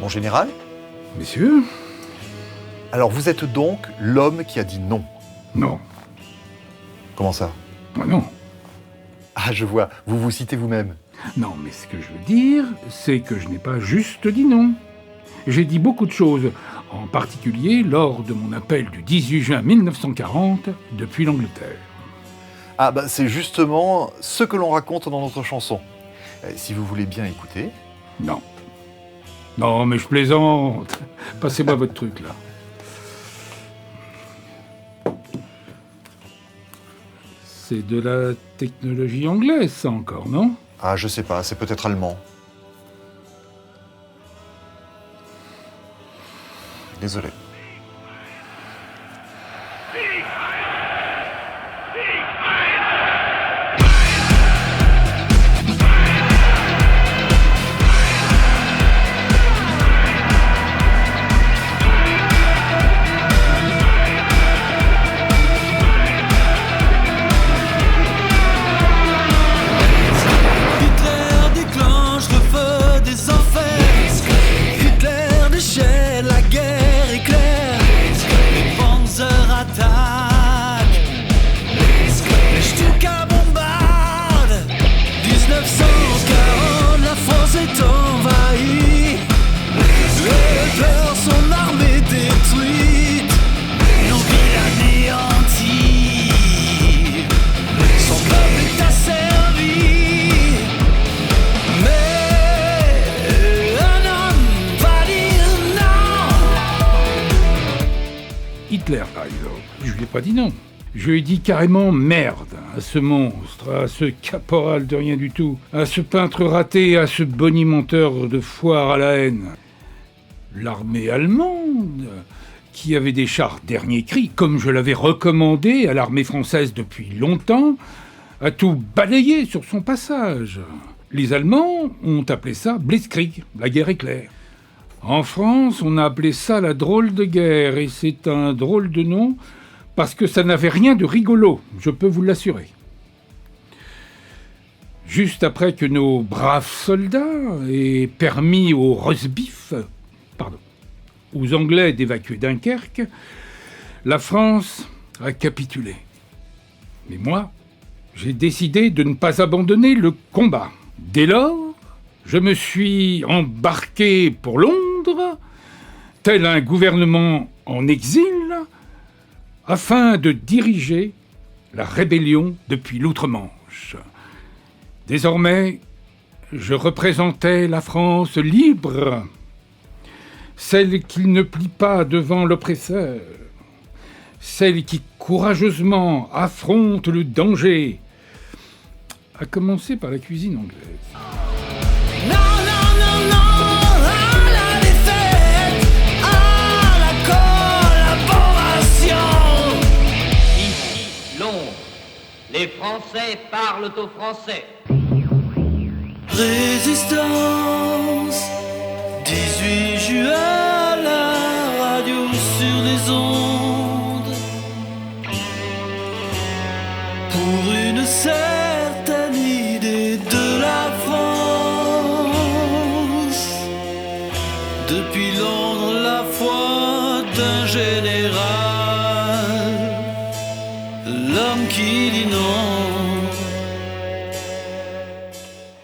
Mon général? Messieurs? Alors vous êtes donc l'homme qui a dit non? Non. Comment ça? Ah non. Ah, je vois, vous vous citez vous-même. Non, mais ce que je veux dire, c'est que je n'ai pas juste dit non. J'ai dit beaucoup de choses, en particulier lors de mon appel du 18 juin 1940 depuis l'Angleterre. Ah bah c'est justement ce que l'on raconte dans notre chanson. Si vous voulez bien écouter. Non. Non, mais je plaisante. Passez-moi votre truc, là. C'est de la technologie anglaise, ça encore, non? Ah, je sais pas, c'est peut-être allemand. Désolé. Hitler, par exemple. Je lui ai pas dit non. Je lui ai dit carrément merde à ce monstre, à ce caporal de rien du tout, à ce peintre raté, à ce bonimenteur de foire à la haine. L'armée allemande, qui avait des chars dernier cri, comme je l'avais recommandé à l'armée française depuis longtemps, a tout balayé sur son passage. Les Allemands ont appelé ça Blitzkrieg, la guerre éclair. En France, on a appelé ça la drôle de guerre, et c'est un drôle de nom parce que ça n'avait rien de rigolo, je peux vous l'assurer. Juste après que nos braves soldats aient permis aux aux Anglais d'évacuer Dunkerque, la France a capitulé. Mais moi, j'ai décidé de ne pas abandonner le combat. Dès lors, je me suis embarqué pour Londres, tel un gouvernement en exil, afin de diriger la rébellion depuis l'outre-Manche. Désormais, je représentais la France libre, celle qui ne plie pas devant l'oppresseur, celle qui courageusement affronte le danger, à commencer par la cuisine anglaise. Les Français parlent aux Français. Résistance, 18 juin à la radio sur les ondes. Pour une certaine idée de la France. Depuis Londres, la foi d'un général. L'homme qui dit non.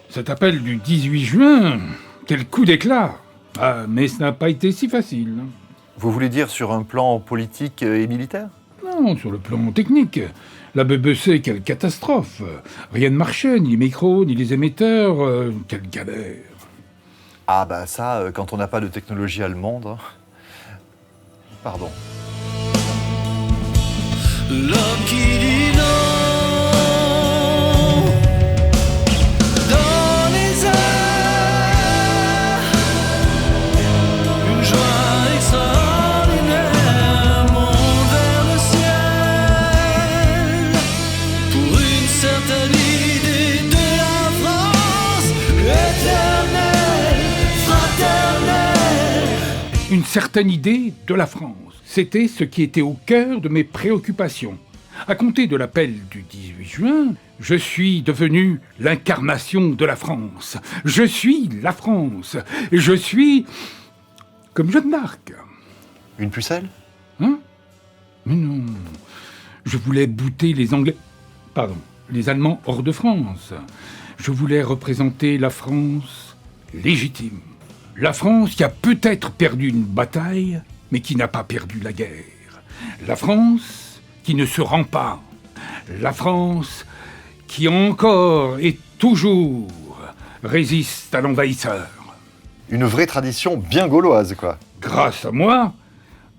Cet appel du 18 juin, quel coup d'éclat! Ah, mais ça n'a pas été si facile. Vous voulez dire sur un plan politique et militaire? Non, sur le plan technique. La BBC, quelle catastrophe! Rien ne marchait, ni les micros, ni les émetteurs. Quelle galère! Ah bah ça, quand on n'a pas de technologie allemande... hein. Pardon. L'homme qui dit non. Dans les airs, une joie extraordinaire monte vers le ciel. Pour une certaine idée de la France éternelle, fraternelle. Une certaine idée de la France. C'était ce qui était au cœur de mes préoccupations. À compter de l'appel du 18 juin, je suis devenu l'incarnation de la France. Je suis la France. Je suis comme Jeanne d'Arc. Une pucelle? Hein? Mais non. Je voulais bouter les Anglais... Pardon, les Allemands hors de France. Je voulais représenter la France légitime. La France qui a peut-être perdu une bataille, mais qui n'a pas perdu la guerre. La France qui ne se rend pas. La France qui encore et toujours résiste à l'envahisseur. Une vraie tradition bien gauloise, quoi. Grâce à moi,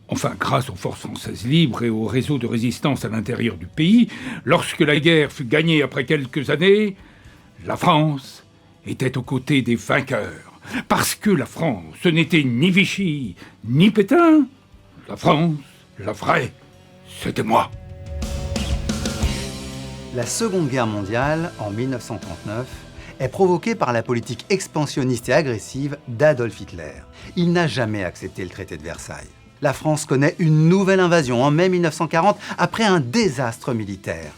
enfin grâce aux forces françaises libres et au réseau de résistance à l'intérieur du pays, lorsque la guerre fut gagnée après quelques années, la France était aux côtés des vainqueurs. Parce que la France, ce n'était ni Vichy, ni Pétain. La France, la vraie, c'était moi. La Seconde Guerre mondiale, en 1939, est provoquée par la politique expansionniste et agressive d'Adolf Hitler. Il n'a jamais accepté le traité de Versailles. La France connaît une nouvelle invasion en mai 1940 après un désastre militaire.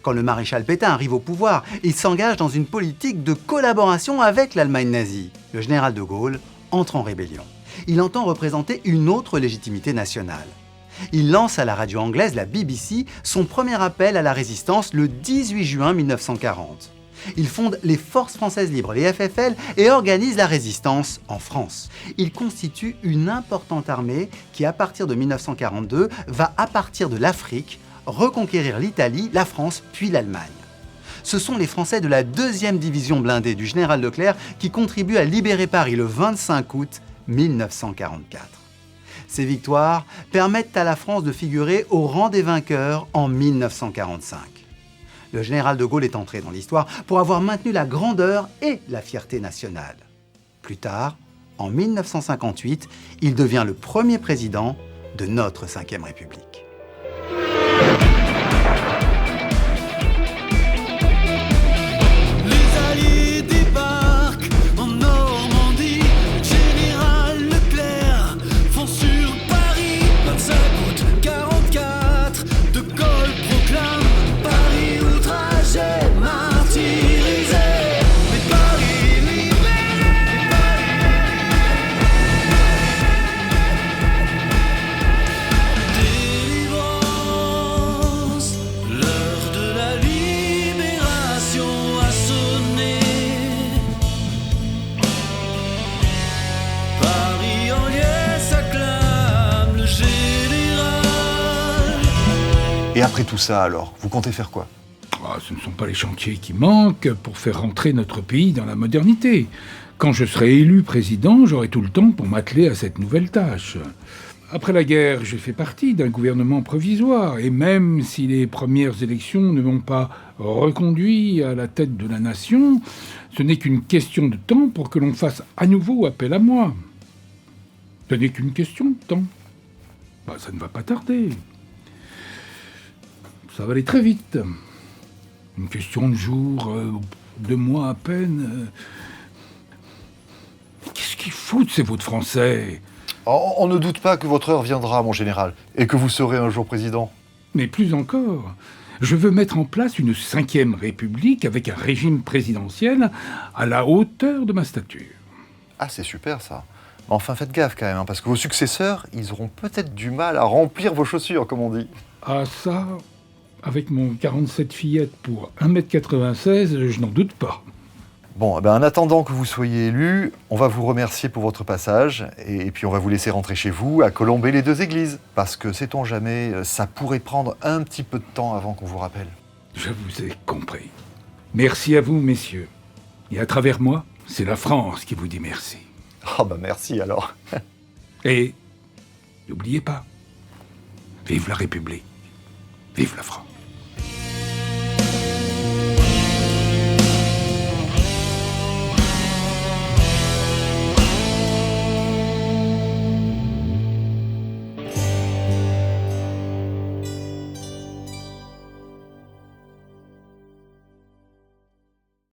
Quand le maréchal Pétain arrive au pouvoir, il s'engage dans une politique de collaboration avec l'Allemagne nazie. Le général de Gaulle entre en rébellion. Il entend représenter une autre légitimité nationale. Il lance à la radio anglaise, la BBC, son premier appel à la résistance le 18 juin 1940. Il fonde les Forces françaises libres, les FFL, et organise la résistance en France. Il constitue une importante armée qui, à partir de 1942, va, à partir de l'Afrique, reconquérir l'Italie, la France, puis l'Allemagne. Ce sont les Français de la 2e division blindée du général Leclerc qui contribuent à libérer Paris le 25 août 1944. Ces victoires permettent à la France de figurer au rang des vainqueurs en 1945. Le général de Gaulle est entré dans l'histoire pour avoir maintenu la grandeur et la fierté nationale. Plus tard, en 1958, il devient le premier président de notre 5e République. Les Alliés débarquent en Normandie. Général Leclerc fonce sur Paris. 25 août 44, De Gaulle proclame Paris outragé, martyrisé. Mais Paris libéré. Délivrance, l'heure de la libération a sonné. Paris en liesse acclame le général. Et après tout ça, alors, vous comptez faire quoi? Ce ne sont pas les chantiers qui manquent pour faire rentrer notre pays dans la modernité. Quand je serai élu président, j'aurai tout le temps pour m'atteler à cette nouvelle tâche. Après la guerre, j'ai fait partie d'un gouvernement provisoire, et même si les premières élections ne m'ont pas reconduit à la tête de la nation, ce n'est qu'une question de temps pour que l'on fasse à nouveau appel à moi. Ce n'est qu'une question de temps. Ça ne va pas tarder. Ça va aller très vite. Une question de jours, de mois à peine. Qu'est-ce qu'ils foutent, ces votes français? On ne doute pas que votre heure viendra, mon général, et que vous serez un jour président. Mais plus encore, je veux mettre en place une 5e République avec un régime présidentiel à la hauteur de ma stature. Ah, c'est super, ça. Mais enfin, faites gaffe, quand même, hein, parce que vos successeurs, ils auront peut-être du mal à remplir vos chaussures, comme on dit. Ah ça, avec mon 47 fillettes pour 1m96, je n'en doute pas. Bon, en attendant que vous soyez élu, on va vous remercier pour votre passage, et puis on va vous laisser rentrer chez vous à colomber les 2 églises. Parce que, sait-on jamais, ça pourrait prendre un petit peu de temps avant qu'on vous rappelle. Je vous ai compris. Merci à vous, messieurs. Et à travers moi, c'est la France qui vous dit merci. Ah merci alors. Et n'oubliez pas, vive la République, vive la France.